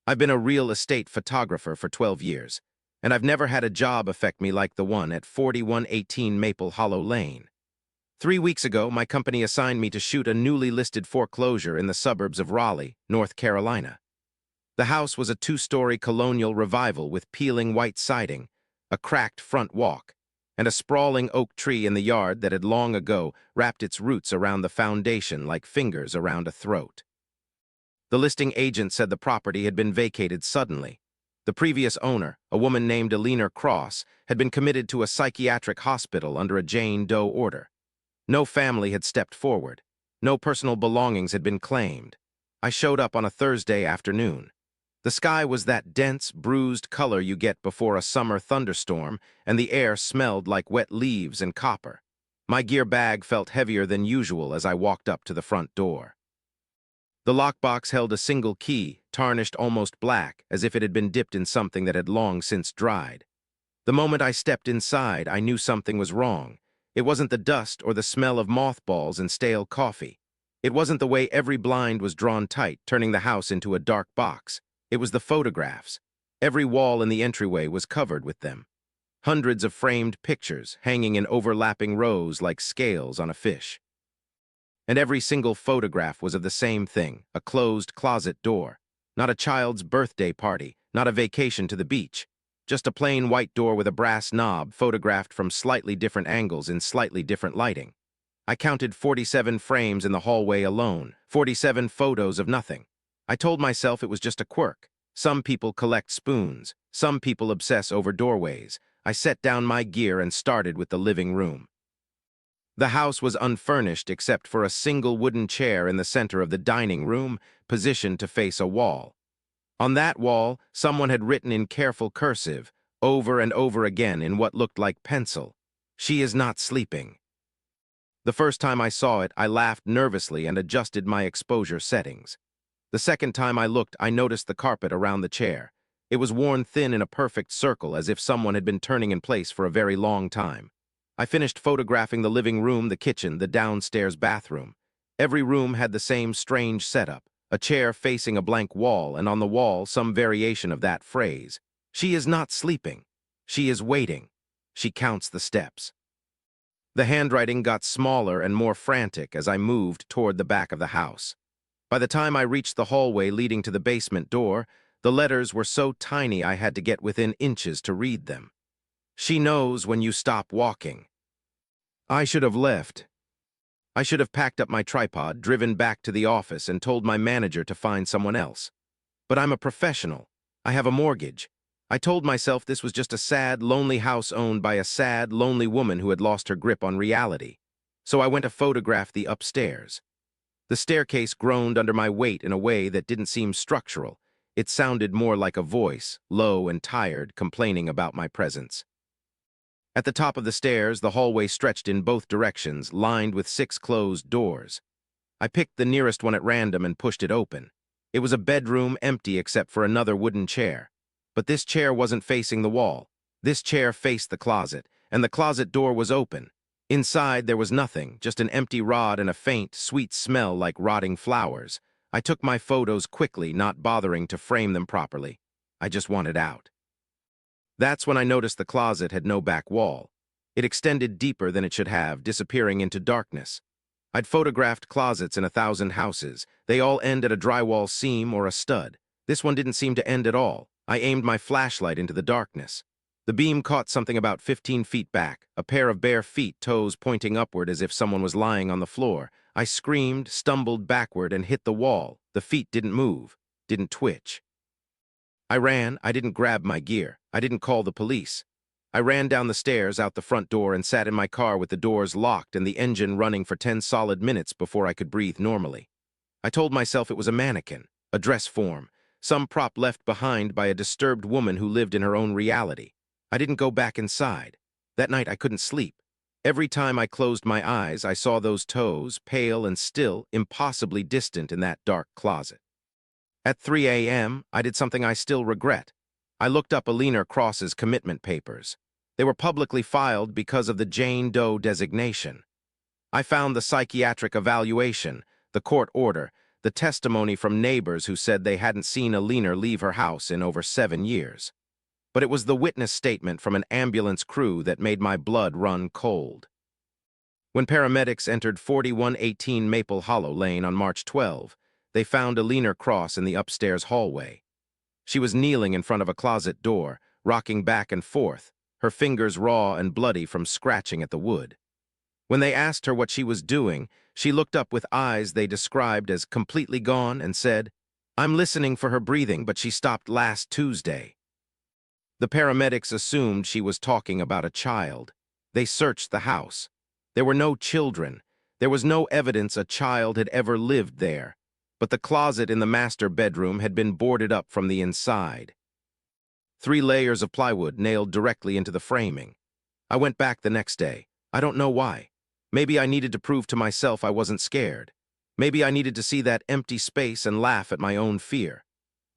I've been a real estate photographer for 12 years, and I've never had a job affect me like the one at 4118 Maple Hollow Lane. 3 weeks ago, my company assigned me to shoot a newly listed foreclosure in the suburbs of Raleigh, North Carolina. The house was a two-story colonial revival with peeling white siding, a cracked front walk, and a sprawling oak tree in the yard that had long ago wrapped its roots around the foundation like fingers around a throat. The listing agent said the property had been vacated suddenly. The previous owner, a woman named Eleanor Cross, had been committed to a psychiatric hospital under a Jane Doe order. No family had stepped forward. No personal belongings had been claimed. I showed up on a Thursday afternoon. The sky was that dense, bruised color you get before a summer thunderstorm, and the air smelled like wet leaves and copper. My gear bag felt heavier than usual as I walked up to the front door. The lockbox held a single key, tarnished almost black, as if it had been dipped in something that had long since dried. The moment I stepped inside, I knew something was wrong. It wasn't the dust or the smell of mothballs and stale coffee. It wasn't the way every blind was drawn tight, turning the house into a dark box. It was the photographs. Every wall in the entryway was covered with them. Hundreds of framed pictures hanging in overlapping rows like scales on a fish. And every single photograph was of the same thing, a closed closet door. Not a child's birthday party, not a vacation to the beach. Just a plain white door with a brass knob photographed from slightly different angles in slightly different lighting. I counted 47 frames in the hallway alone, 47 photos of nothing. I told myself it was just a quirk. Some people collect spoons. Some people obsess over doorways. I set down my gear and started with the living room. The house was unfurnished except for a single wooden chair in the center of the dining room, positioned to face a wall. On that wall, someone had written in careful cursive, over and over again in what looked like pencil, "She is not sleeping." The first time I saw it, I laughed nervously and adjusted my exposure settings. The second time I looked, I noticed the carpet around the chair. It was worn thin in a perfect circle, as if someone had been turning in place for a very long time. I finished photographing the living room, the kitchen, the downstairs bathroom. Every room had the same strange setup, a chair facing a blank wall, and on the wall some variation of that phrase. She is not sleeping. She is waiting. She counts the steps. The handwriting got smaller and more frantic as I moved toward the back of the house. By the time I reached the hallway leading to the basement door, the letters were so tiny I had to get within inches to read them. She knows when you stop walking. I should have left. I should have packed up my tripod, driven back to the office, and told my manager to find someone else. But I'm a professional. I have a mortgage. I told myself this was just a sad, lonely house owned by a sad, lonely woman who had lost her grip on reality. So I went to photograph the upstairs. The staircase groaned under my weight in a way that didn't seem structural. It sounded more like a voice, low and tired, complaining about my presence. At the top of the stairs, the hallway stretched in both directions, lined with 6 closed doors. I picked the nearest one at random and pushed it open. It was a bedroom, empty except for another wooden chair. But this chair wasn't facing the wall. This chair faced the closet, and the closet door was open. Inside, there was nothing, just an empty rod and a faint, sweet smell like rotting flowers. I took my photos quickly, not bothering to frame them properly. I just wanted out. That's when I noticed the closet had no back wall. It extended deeper than it should have, disappearing into darkness. I'd photographed closets in 1,000 houses. They all end at a drywall seam or a stud. This one didn't seem to end at all. I aimed my flashlight into the darkness. The beam caught something about 15 feet back, a pair of bare feet, toes pointing upward as if someone was lying on the floor. I screamed, stumbled backward, and hit the wall. The feet didn't move, didn't twitch. I ran. I didn't grab my gear. I didn't call the police. I ran down the stairs, out the front door, and sat in my car with the doors locked and the engine running for 10 solid minutes before I could breathe normally. I told myself it was a mannequin, a dress form, some prop left behind by a disturbed woman who lived in her own reality. I didn't go back inside. That night I couldn't sleep. Every time I closed my eyes, I saw those toes, pale and still, impossibly distant in that dark closet. At 3 a.m., I did something I still regret. I looked up Eleanor Cross's commitment papers. They were publicly filed because of the Jane Doe designation. I found the psychiatric evaluation, the court order, the testimony from neighbors who said they hadn't seen Alina leave her house in over 7 years. But it was the witness statement from an ambulance crew that made my blood run cold. When paramedics entered 4118 Maple Hollow Lane on March 12, they found Alina Cross in the upstairs hallway. She was kneeling in front of a closet door, rocking back and forth, her fingers raw and bloody from scratching at the wood. When they asked her what she was doing, she looked up with eyes they described as completely gone and said, "I'm listening for her breathing, but she stopped last Tuesday." The paramedics assumed she was talking about a child. They searched the house. There were no children. There was no evidence a child had ever lived there. But the closet in the master bedroom had been boarded up from the inside. 3 layers of plywood nailed directly into the framing. I went back the next day. I don't know why. Maybe I needed to prove to myself I wasn't scared. Maybe I needed to see that empty space and laugh at my own fear.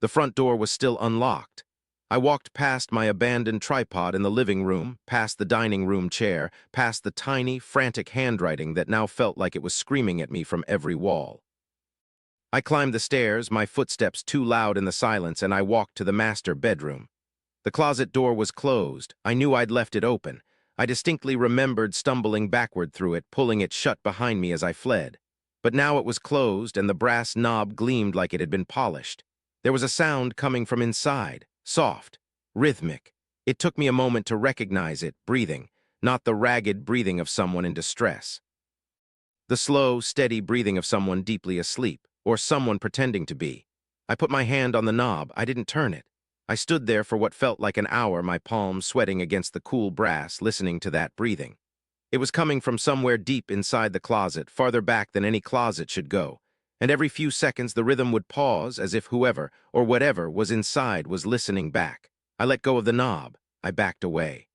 The front door was still unlocked. I walked past my abandoned tripod in the living room, past the dining room chair, past the tiny, frantic handwriting that now felt like it was screaming at me from every wall. I climbed the stairs, my footsteps too loud in the silence, and I walked to the master bedroom. The closet door was closed. I knew I'd left it open. I distinctly remembered stumbling backward through it, pulling it shut behind me as I fled. But now it was closed, and the brass knob gleamed like it had been polished. There was a sound coming from inside, soft, rhythmic. It took me a moment to recognize it, breathing, not the ragged breathing of someone in distress. The slow, steady breathing of someone deeply asleep, or someone pretending to be. I put my hand on the knob. I didn't turn it. I stood there for what felt like an hour, my palms sweating against the cool brass, listening to that breathing. It was coming from somewhere deep inside the closet, farther back than any closet should go. And every few seconds the rhythm would pause, as if whoever or whatever was inside was listening back. I let go of the knob. I backed away.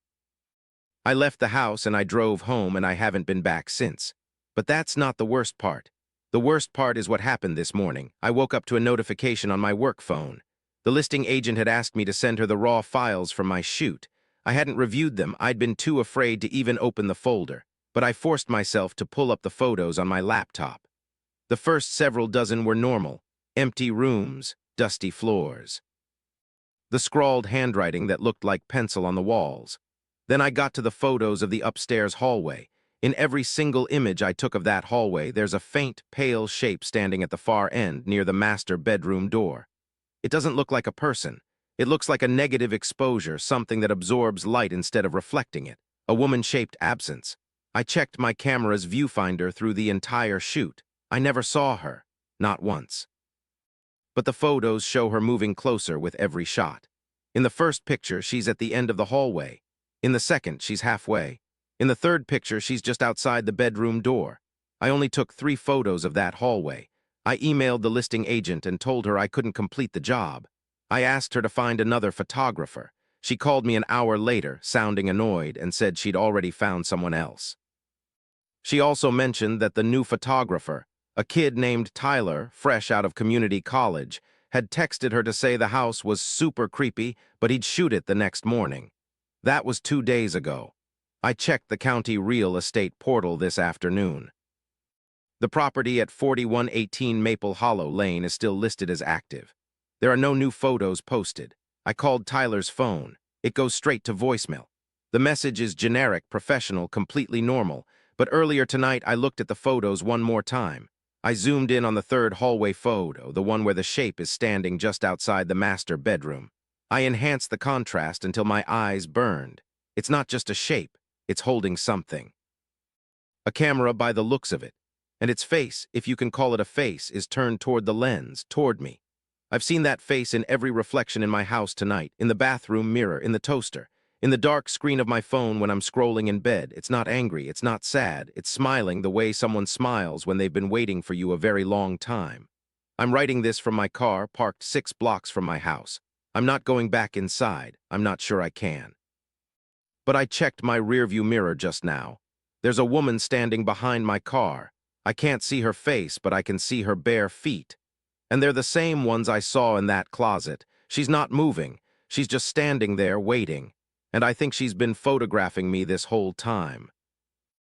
I left the house and I drove home, and I haven't been back since. But that's not the worst part. The worst part is what happened this morning. I woke up to a notification on my work phone. The listing agent had asked me to send her the raw files from my shoot. I hadn't reviewed them. I'd been too afraid to even open the folder. But I forced myself to pull up the photos on my laptop. The first several dozen were normal. Empty rooms, dusty floors. The scrawled handwriting that looked like pencil on the walls. Then I got to the photos of the upstairs hallway. In every single image I took of that hallway, there's a faint, pale shape standing at the far end near the master bedroom door. It doesn't look like a person. It looks like a negative exposure, something that absorbs light instead of reflecting it. A woman-shaped absence. I checked my camera's viewfinder through the entire shoot. I never saw her. Not once. But the photos show her moving closer with every shot. In the first picture, she's at the end of the hallway. In the second, she's halfway. In the third picture, she's just outside the bedroom door. I only took 3 photos of that hallway. I emailed the listing agent and told her I couldn't complete the job. I asked her to find another photographer. She called me an hour later, sounding annoyed, and said she'd already found someone else. She also mentioned that the new photographer, a kid named Tyler, fresh out of community college, had texted her to say the house was super creepy, but he'd shoot it the next morning. That was 2 days ago. I checked the county real estate portal this afternoon. The property at 4118 Maple Hollow Lane is still listed as active. There are no new photos posted. I called Tyler's phone. It goes straight to voicemail. The message is generic, professional, completely normal, but earlier tonight I looked at the photos one more time. I zoomed in on the third hallway photo, the one where the shape is standing just outside the master bedroom. I enhanced the contrast until my eyes burned. It's not just a shape, it's holding something. A camera by the looks of it. And its face, if you can call it a face, is turned toward the lens, toward me. I've seen that face in every reflection in my house tonight, in the bathroom mirror, in the toaster, in the dark screen of my phone when I'm scrolling in bed. It's not angry, it's not sad, it's smiling the way someone smiles when they've been waiting for you a very long time. I'm writing this from my car, parked 6 blocks from my house. I'm not going back inside. I'm not sure I can. But I checked my rearview mirror just now. There's a woman standing behind my car. I can't see her face, but I can see her bare feet. And they're the same ones I saw in that closet. She's not moving. She's just standing there waiting. And I think she's been photographing me this whole time.